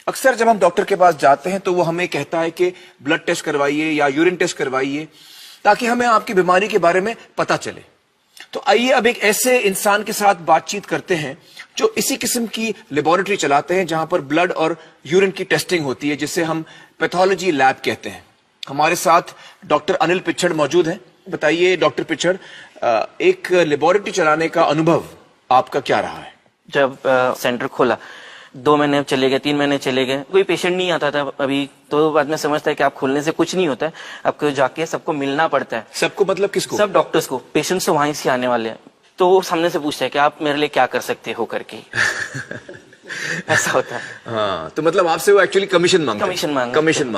अक्सर जब हम डॉक्टर के पास जाते हैं तो वो हमें कहता है कि ब्लड टेस्ट करवाइए या यूरिन टेस्ट करवाइए ताकि हमें आपकी बीमारी के बारे में पता चले। तो आइए अब एक ऐसे इंसान के साथ बातचीत करते हैं जो इसी किस्म की लेबोरेटरी चलाते हैं जहां पर ब्लड और यूरिन की टेस्टिंग होती है, जिसे हम पैथोलॉजी लैब कहते हैं। हमारे साथ डॉक्टर अनिल पिछड़ मौजूद हैं। बताइए डॉक्टर पिछड़, एक लेबोरेटरी चलाने का अनुभव आपका क्या रहा है? जब सेंटर खोला 2 महीने चले गए, 3 महीने चले गए, कोई पेशेंट नहीं आता था। अभी तो बाद में समझता है कि आप खोलने से कुछ नहीं होता है, आपको जाके सबको मिलना पड़ता है। सबको मतलब किसको? सब डॉक्टर्स को। पेशेंट्स तो वहीं से आने वाले हैं, तो वो सामने से पूछता है कि आप मेरे लिए क्या कर सकते हो करके। ऐसा होता है। हाँ, तो मतलब आपसे वो एक्चुअली कमीशन मांगते हैं। कमीशन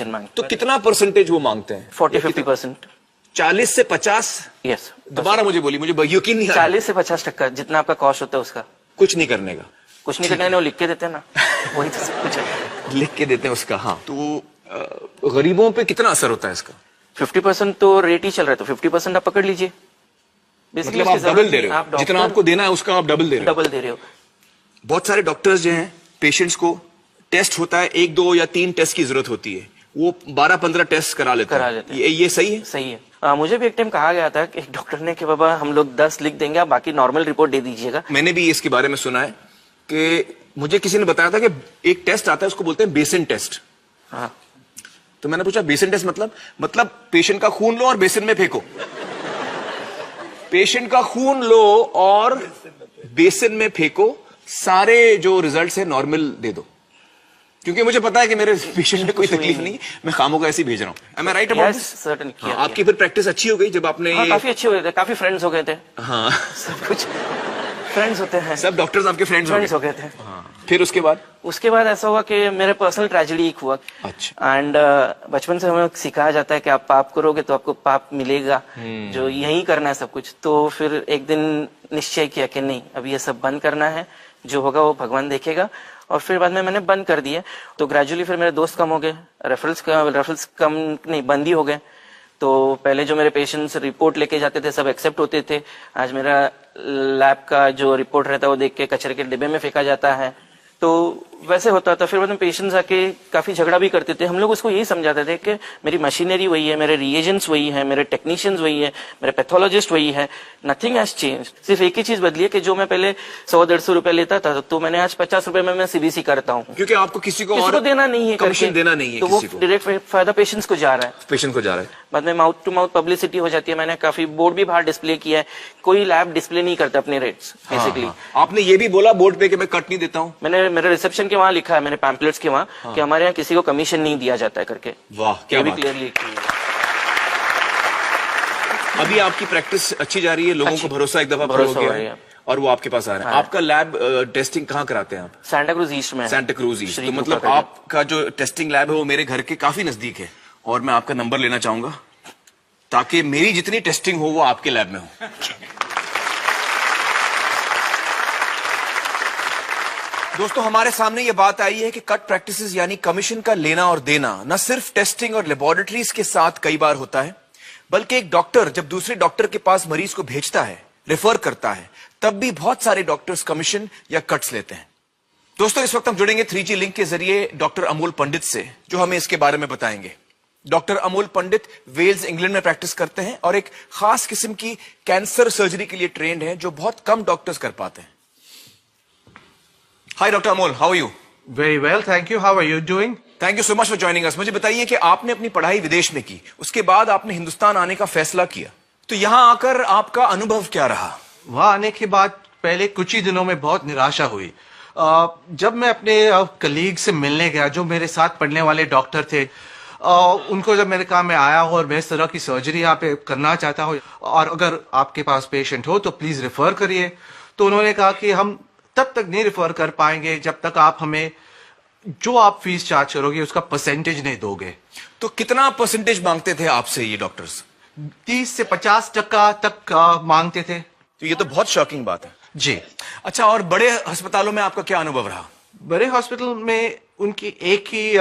मांगते। तो कितना परसेंटेज वो मांगते हैं? 40-50%। 40 से 50? यस। दोबारा मुझे बोली, मुझे यकीन नहीं आ रहा। 40 से 50% जितना आपका कॉस्ट होता है उसका। कुछ नहीं करने का? कुछ नहीं करने का, वो लिख के देते हैं ना। वही तो सब कुछ है, लिख के देते हैं उसका। हाँ, तो गरीबों पे कितना असर होता है इसका? 50% तो रेट ही चल रहा है, तो 50% आप पकड़ लीजिए। मतलब आप डबल दे रहे हो, जितना आपको देना है उसका आप डबल दे रहे हो। बहुत सारे डॉक्टर्स जो हैं, पेशेंट्स को टेस्ट होता है, 1, 2 या 3 टेस्ट की जरूरत होती है, वो 12-15 टेस्ट करा लेते हैं। ये सही है? सही है। मुझे भी एक टाइम कहा गया था कि डॉक्टर ने कि बाबा हम लोग 10 लिख देंगे, आप बाकी नॉर्मल रिपोर्ट दे दीजिएगा। मैंने भी इसके बारे में सुना है कि मुझे किसी ने बताया था कि एक टेस्ट आता है, उसको बोलते हैं बेसिन टेस्ट। हाँ। तो मैंने पूछा बेसिन टेस्ट मतलब पेशेंट का खून लो और बेसिन में फेंको। पेशेंट का खून लो और बेसिन में फेंको, सारे जो रिजल्ट है नॉर्मल दे दो, क्योंकि मुझे पता है कि मेरे पेशेंट में कोई तकलीफ नहीं, मैं खामों का ऐसे ही भेज रहा हूँ। Am I right about this? Certainly। आपकी फिर प्रैक्टिस अच्छी हो गई जब आपने? हाँ, काफी अच्छे हो गए थे, काफी फ्रेंड्स हो गए थे। हाँ, सब कुछ फ्रेंड्स होते हैं, सब डॉक्टर्स आपके फ्रेंड्स हो गए थे। हाँ। फिर उसके बाद ऐसा हुआ कि मेरे पर्सनल ट्रेजेडी एक हुआ। अच्छा। एंड बचपन से हमें सिखाया जाता है कि आप पाप करोगे तो आपको पाप मिलेगा, जो यही करना है सब कुछ। तो फिर एक दिन निश्चय किया कि नहीं, अभी ये सब बंद करना है, जो होगा वो भगवान देखेगा। और फिर बाद में मैंने बंद कर दिया। तो ग्रेजुअली फिर मेरे दोस्त कम हो गए, रेफरल्स कम नहीं, बंद ही हो गए। तो पहले जो मेरे पेशेंट्स रिपोर्ट लेके जाते थे सब एक्सेप्ट होते थे, आज मेरा लैब का जो रिपोर्ट रहता है वो देख के कचरे के डिब्बे में फेंका जाता है। तो वैसे होता था। फिर बाद में पेशेंट्स आके काफी झगड़ा भी करते थे। हम लोग उसको यही समझाते थे कि मेरी मशीनरी वही है, मेरे रिएजेंट्स वही है, मेरे टेक्नीशियंस वही है, मेरे पैथोलॉजिस्ट वही है, नथिंग हैज चेंज। सिर्फ एक ही चीज बदली है कि जो मैं पहले 100-150 रुपए लेता था, तो मैंने आज 50 रुपए में मैं सीबीसी करता हूँ, क्योंकि आपको किसी को देना नहीं है, कमीशन देना नहीं है, तो वो डायरेक्ट फायदा पेशेंट्स को जा रहा है। पेशेंट को जा रहा है। बाद में माउथ टू माउथ पब्लिसिटी हो जाती है। मैंने काफी बोर्ड भी बाहर डिस्प्ले किया है। कोई लैब डिस्प्ले नहीं करता अपने रेट्स बेसिकली। आपने ये भी बोला बोर्ड पे कि मैं कट नहीं देता हूँ? मैंने मेरे रिसेप्शन के वहाँ लिखा है, मैंने पैम्पलेट्स के वहाँ, कि हमारे यहाँ किसी को कमीशन नहीं दिया जाता है करके। वाह, क्या भी क्लियरली। अभी आपकी प्रैक्टिस अच्छी जा रही है, लोगों को भरोसा एक दफा हो गया और वो आपके पास आ रहे हैं। आपका लैब टेस्टिंग कहाँ कराते हैं आप? सेंटा क्रूज ईस्ट में। Santa cruise east. तो मतलब आपका जो टेस्टिंग लैब है वो मेरे घर के काफी नजदीक है, और मैं आपका नंबर लेना चाहूंगा ताकि मेरी जितनी टेस्टिंग हो वो आपके लैब में हो। दोस्तों, हमारे सामने ये बात आई है कि कट प्रैक्टिसेस यानी कमीशन का लेना और देना न सिर्फ टेस्टिंग और लेबोरेटरीज के साथ कई बार होता है, बल्कि एक डॉक्टर जब दूसरे डॉक्टर के पास मरीज को भेजता है, रेफर करता है, तब भी बहुत सारे डॉक्टर्स कमीशन या कट्स लेते हैं। दोस्तों, इस वक्त हम जुड़ेंगे 3G लिंक के जरिए डॉक्टर अमोल पंडित से, जो हमें इसके बारे में बताएंगे। डॉक्टर अमोल पंडित वेल्स, इंग्लैंड में प्रैक्टिस करते हैं और एक खास किस्म की कैंसर सर्जरी के लिए ट्रेंड है, जो बहुत कम डॉक्टर्स कर पाते हैं। Hi doctor Amol, how are you? Very well, thank you. How are you doing? Thank you so much for joining us. मुझे बताइए कि आपने अपनी पढ़ाई विदेश में की, उसके बाद आपने हिंदुस्तान आने का फैसला किया, तो यहां आकर आपका अनुभव क्या रहा? वहां आने के बाद पहले कुछ ही दिनों में बहुत निराशा हुई। जब मैं अपने कलीग से मिलने गया, जो मेरे साथ पढ़ने वाले डॉक्टर थे, उनको जब मैंने कहा मैं आया हूं और मैं इस तरह की सर्जरी यहाँ पे करना चाहता हूँ और अगर आपके पास पेशेंट हो तो प्लीज रेफर करिए, तो उन्होंने कहा कि हम तब तक नहीं रेफर कर पाएंगे जब तक आप हमें जो आप फीस चार्ज करोगे उसका परसेंटेज नहीं दोगे। तो कितना परसेंटेज मांगते थे आपसे ये डॉक्टर्स? 30 से 50% तक मांगते थे। तो ये तो बहुत शॉकिंग बात है जी। अच्छा, और बड़े अस्पतालों में आपका क्या अनुभव रहा? बड़े हॉस्पिटल में उनकी एक ही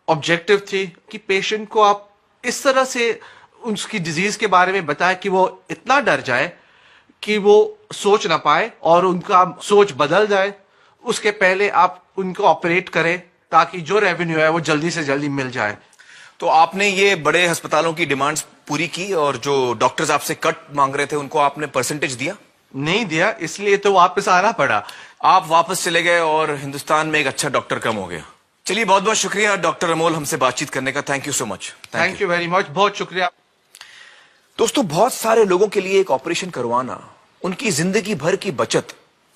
ऑब्जेक्टिव थी कि पेशेंट को आप इस तरह से उसकी डिजीज के बारे में बताएं कि वो इतना डर जाए कि वो सोच ना पाए और उनका सोच बदल जाए। उसके पहले आप उनको ऑपरेट करें ताकि जो रेवेन्यू है वो जल्दी से जल्दी मिल जाए। तो आपने ये बड़े अस्पतालों की डिमांड्स पूरी की और जो डॉक्टर्स आपसे कट मांग रहे थे उनको आपने परसेंटेज दिया? नहीं दिया, इसलिए तो वापस आना पड़ा। आप वापस चले गए और हिंदुस्तान में एक अच्छा डॉक्टर कम हो गया। चलिए, बहुत बहुत शुक्रिया डॉक्टर अमोल हमसे बातचीत करने का। Thank you so much. Thank you very much, बहुत शुक्रिया। दोस्तों, बहुत सारे लोगों के लिए एक ऑपरेशन करवाना उनकी जिंदगी भर की बचत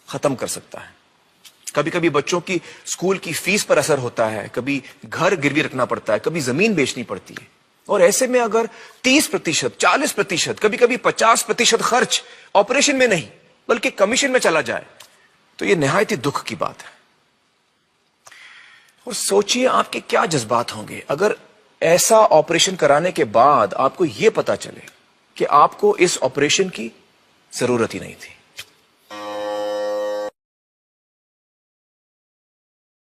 खत्म कर सकता है। कभी कभी बच्चों की स्कूल की फीस पर असर होता है, कभी घर गिरवी रखना पड़ता है, कभी जमीन बेचनी पड़ती है। और ऐसे में अगर 30%, 40%, कभी कभी 50% खर्च ऑपरेशन में नहीं बल्कि कमीशन में चला जाए तो यह निहायत ही दुख की बात है। और सोचिए आपके क्या जज्बात होंगे अगर ऐसा ऑपरेशन कराने के बाद आपको यह पता चले कि आपको इस ऑपरेशन की जरूरत ही नहीं थी।